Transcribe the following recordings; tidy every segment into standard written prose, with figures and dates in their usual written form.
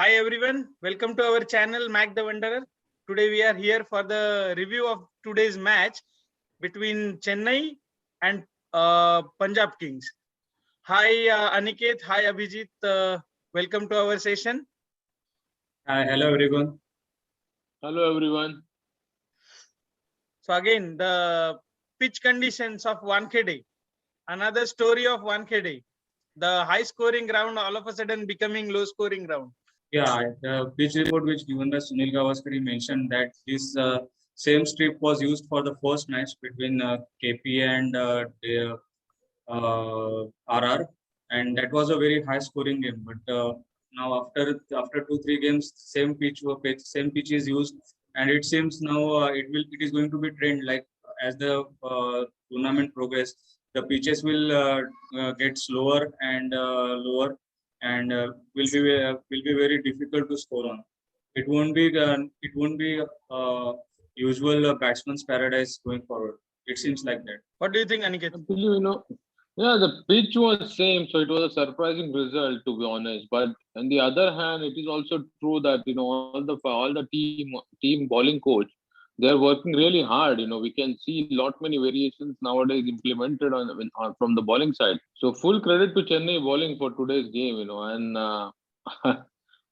Hi everyone, welcome to our channel Mac the Wanderer. Today we are here for the review of today's match between Chennai and Punjab Kings. Hi Aniket, hi Abhijit, welcome to our session. Hi, hello everyone. Hello everyone. So again, the pitch conditions of Wankhede, another story of Wankhede. The high scoring ground all of a sudden becoming low scoring ground. Yeah, the pitch report which given by Sunil Gavaskar mentioned that this same strip was used for the first match between KP and RR, and that was a very high scoring game. But now after 2-3 games, same pitch is used, and it seems now it is going to be trend like as the tournament progress, the pitches will get slower and lower, and will be very difficult to score on. It won't be usual batsman's paradise going forward. It seems like that. What do you think, Aniket? Yeah, the pitch was same, so it was a surprising result to be honest. But on the other hand, it is also true that all the team bowling coach, they are working really hard. We can see lot many variations nowadays implemented from the bowling side. So full credit to Chennai bowling for today's game. And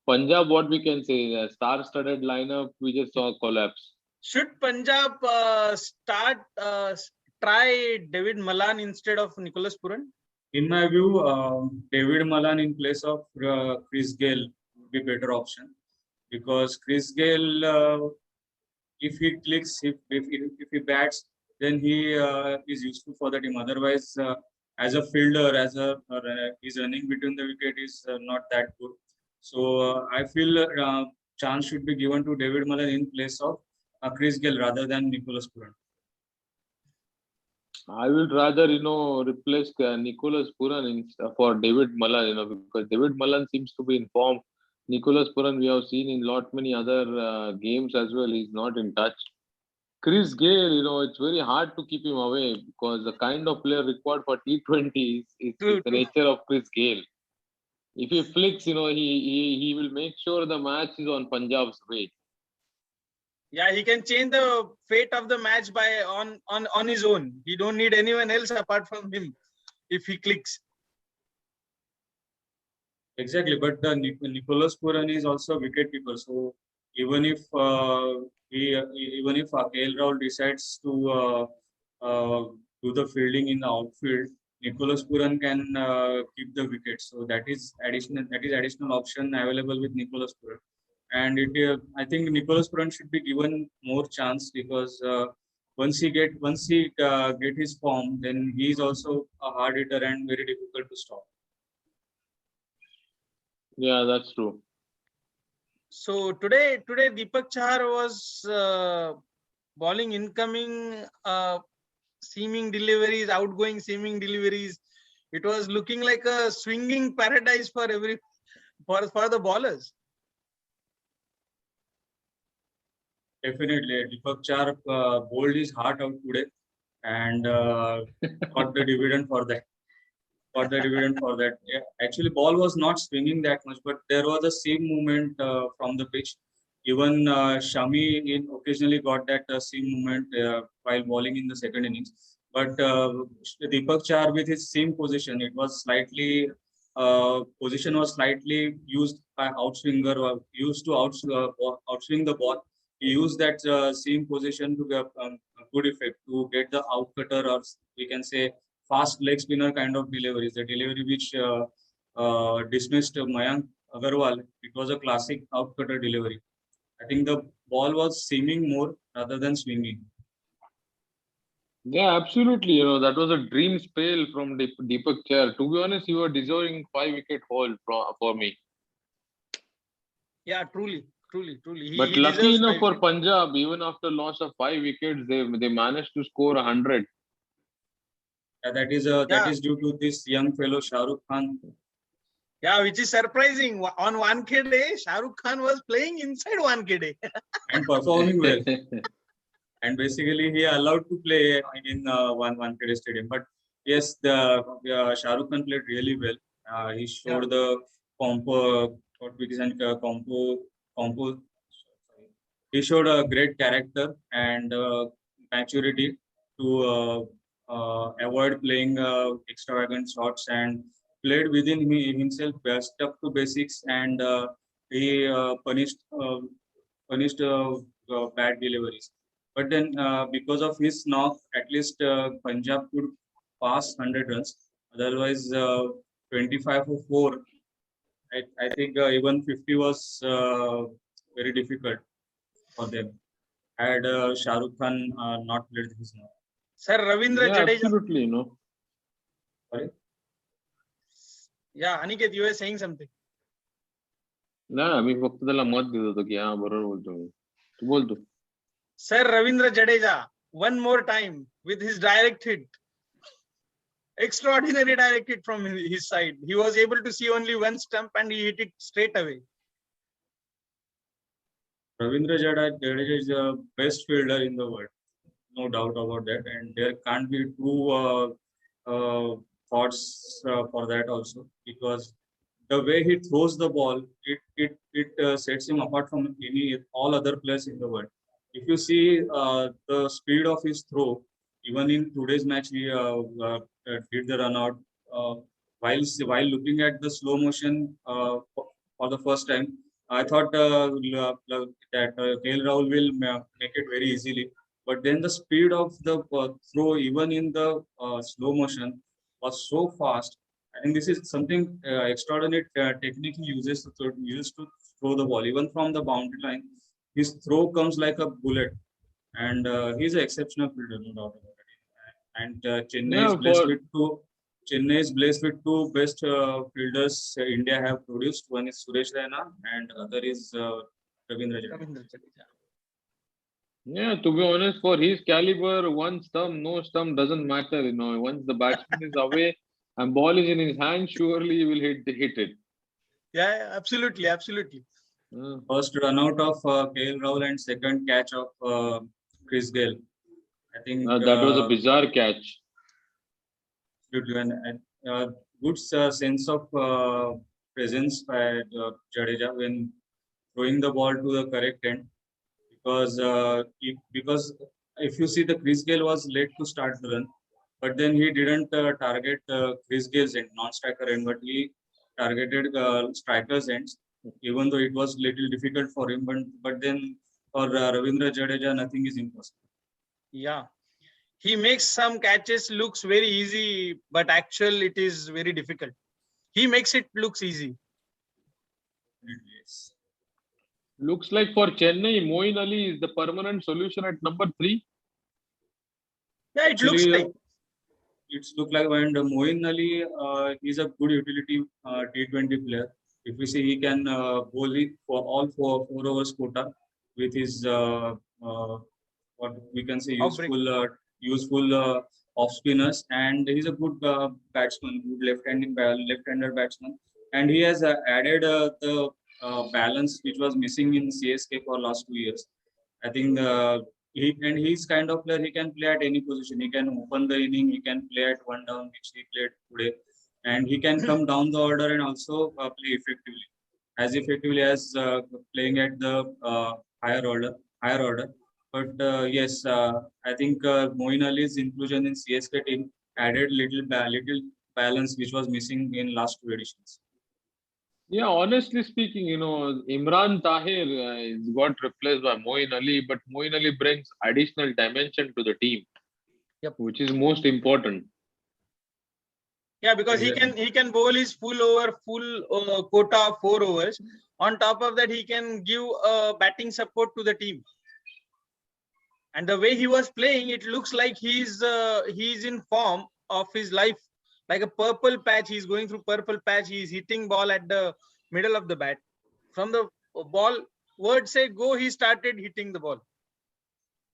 Punjab, what we can say, a star-studded lineup, we just saw collapse. Should Punjab try David Malan instead of Nicholas Puran? In my view, David Malan in place of Chris Gayle would be better option, because Chris Gayle, if he clicks, if he bats, then he is useful for the team. Otherwise, as a fielder, his running between the wicket is not that good. So I feel chance should be given to David Malan in place of Chris Gayle rather than Nicholas Puran. I will rather, replace Nicholas Puran for David Malan, because David Malan seems to be in form. Nicholas Puran, we have seen in lot many other games as well. He's not in touch. Chris Gayle, it's very hard to keep him away because the kind of player required for T20 is the nature of Chris Gayle. If he flicks, he will make sure the match is on Punjab's way. Yeah, he can change the fate of the match by on his own. He don't need anyone else apart from him if he clicks. Exactly, but Nicholas Puran is also a wicketkeeper. So even if KL Rahul decides to do the fielding in the outfield, Nicholas Puran can keep the wicket. So that is additional option available with Nicholas Puran. And I think Nicholas Puran should be given more chance, because once he get his form, then he is also a hard hitter and very difficult to stop. Yeah, that's true. So today Deepak Chahar was bowling incoming seaming deliveries, outgoing seaming deliveries. It was looking like a swinging paradise for the bowlers. Definitely, Deepak Chahar bowled his heart out today, and got the dividend for that. Yeah, actually, ball was not swinging that much, but there was a seam movement from the pitch. Even Shami occasionally got that seam movement while bowling in the second innings. But Deepak Chahar with his seam position, position was slightly used by outswinger, used to outswing the ball. He used that seam position to get a good effect, to get the outcutter, or we can say fast leg spinner kind of deliveries. The delivery which dismissed Mayank Agarwal, it was a classic outcutter delivery. I think the ball was seaming more rather than swinging. Yeah, absolutely. That was a dream spell from Deepak Chahar. To be honest, you were deserving 5-wicket haul for me. Yeah, truly. But lucky enough for Punjab, even after loss of 5 wickets, they managed to score 100. Yeah, that is due to this young fellow Shah Rukh Khan. Yeah, which is surprising. On Wankhede, Shah Rukh Khan was playing inside Wankhede and performing well. And basically, he allowed to play in Wankhede Stadium. But yes, the Shah Rukh Khan played really well. He showed the what we can compo. He showed a great character and maturity to avoid playing extravagant shots and played within himself, stuck to basics, and he punished bad deliveries. But then, because of his knock, at least Punjab could pass 100 runs. Otherwise, 25 for 4. I think even 50 was very difficult for them. Had Shah Rukh Khan not played his knock. Sir, Ravindra Yeah, Jadeja. absolutely, no. Sorry? Yeah, Aniket, you were saying something. ना मी फक्त त्याला मत देत होतो की हा बरोबर बोलतो मी तू बोलतो Sir, Ravindra Jadeja, one more time with his direct hit. Extraordinary direct hit from his side. He was able to see only one stump and he hit it straight away. Ravindra Jadeja is the best fielder in the world, no doubt about that. And there can't be two thoughts for that also, because the way he throws the ball, it sets him apart from all other players in the world. If you see the speed of his throw, even in today's match, he did the run out while looking at the slow motion for the first time. I thought that KL Rahul will make it very easily, but then the speed of the throw, even in the slow motion, was so fast. I think this is something extraordinary technique he uses to throw the ball, even from the boundary line. His throw comes like a bullet, and he's an exceptional fielder, no doubt about it. And Chennai is yeah blessed for with two best fielders India have produced. One is Suresh Raina, and other is Ravindra Jadeja. Ravindra Jadeja. yeah to be honest for his caliber one stump no stump doesn't matter once the batsman is away and ball is in his hand surely he will hit it Yeah, absolutely, absolutely. First run out of KL Rahul and second catch of Chris Gayle. I think that was a bizarre catch good sense of presence by Jadeja when throwing the ball to the correct end, because if you see, the Chris Gayle was late to start the run, but then he didn't target Chris Gayle's end, non-striker end, but he targeted striker's ends, even though it was little difficult for him. But then for Ravindra Jadeja, nothing is impossible. Yeah. He makes some catches looks very easy, but actual it is very difficult. He makes it looks easy. Yes. looks like for Chennai Moeen Ali is the permanent solution at number 3 Yeah, it looks Actually, like. It's look like, and Moeen Ali is a good utility T20 player. If we see, he can bowl it for all four overs quota with his what we can say Outbreak. useful off spinners, and he's a good batsman, good left-hander batsman, and he has added the balance which was missing in CSK for last 2 years. I think he's kind of player, he can play at any position. He can open the inning, he can play at one down, which he played today, and he can come down the order and also play effectively as playing at the higher order. But yes, I think Moeen Ali's inclusion in CSK team added little balance which was missing in last 2 editions. Yeah, honestly speaking, Imran Tahir got replaced by Moeen Ali, but Moeen Ali brings additional dimension to the team, Yep. which is most important. Yeah, because he can bowl his full quota of 4 overs. On top of that, he can give batting support to the team. And the way he was playing, it looks like he's in form of his life, like a purple patch. He's going through purple patch. He's hitting ball at the middle of the bat. From the ball, word say go, he started hitting the ball,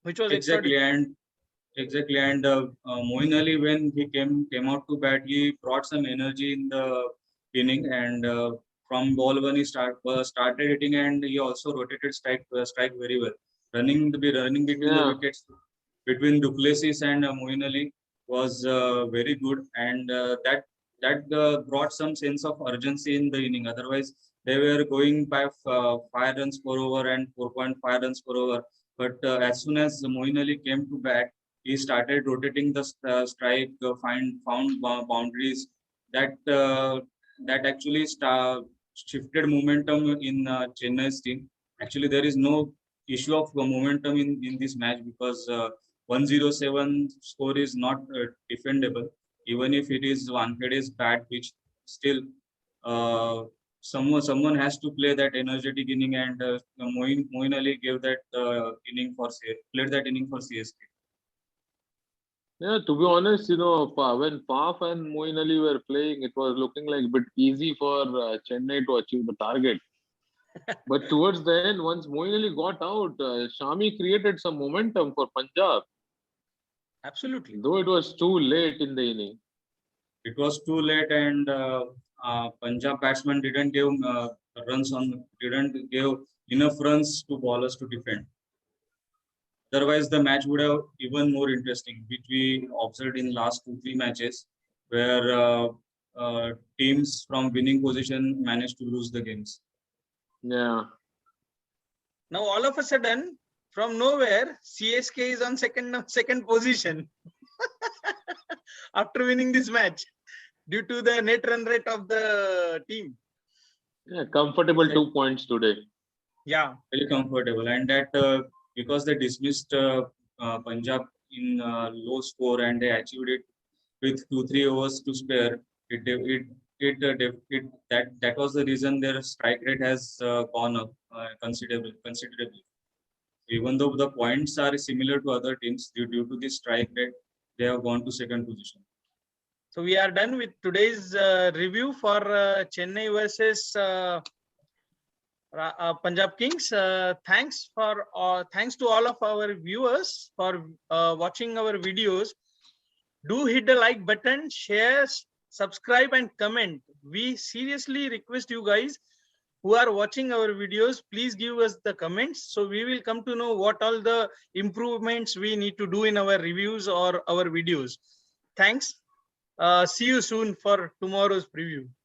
which was exactly. And Moeen Ali, when he came out to bat, he brought some energy in the inning, and from ball one he started hitting, and he also rotated strike very well, running between the wickets between Du Plessis and Moeen Ali was very good, and that brought some sense of urgency in the inning. Otherwise, they were going by 5 runs per over and 4.5 runs per over. But as soon as Moeen Ali came to bat, he started rotating the strike, found boundaries that actually shifted momentum in Chennai's team. Actually, there is no issue of momentum in this match because 107 score is not defendable. Even if it is Wankhede's bad pitch, still someone has to play that energetic inning, and Moeen Ali gave that played that inning for CSK. Yeah, to be honest, when Faf and Moeen Ali were playing, it was looking like a bit easy for Chennai to achieve the target. But towards the end, once Moeen Ali got out, Shami created some momentum for Punjab, Absolutely. though it was too late in the inning. It was too late, and Punjab batsman didn't give enough runs to bowlers to defend. Otherwise, the match would have even more interesting, which we observed in last 2-3 matches, where teams from winning position managed to lose the games. Yeah. Now all of a sudden, from nowhere, CSK is on second position after winning this match due to the net run rate of the team. Yeah, comfortable 2 points today. Yeah. Very comfortable, and that because they dismissed Punjab in low score and they achieved it with 2-3 overs to spare. That was the reason their strike rate has gone up considerably. Even though the points are similar to other teams, due to this strike rate, they have gone to second position. So we are done with today's review for Chennai versus Punjab Kings. Thanks to all of our viewers for watching our videos. Do hit the like button, share, subscribe, and comment. We seriously request you guys who are watching our videos, please give us the comments so we will come to know what all the improvements we need to do in our reviews or our videos. Thanks. See you soon for tomorrow's preview.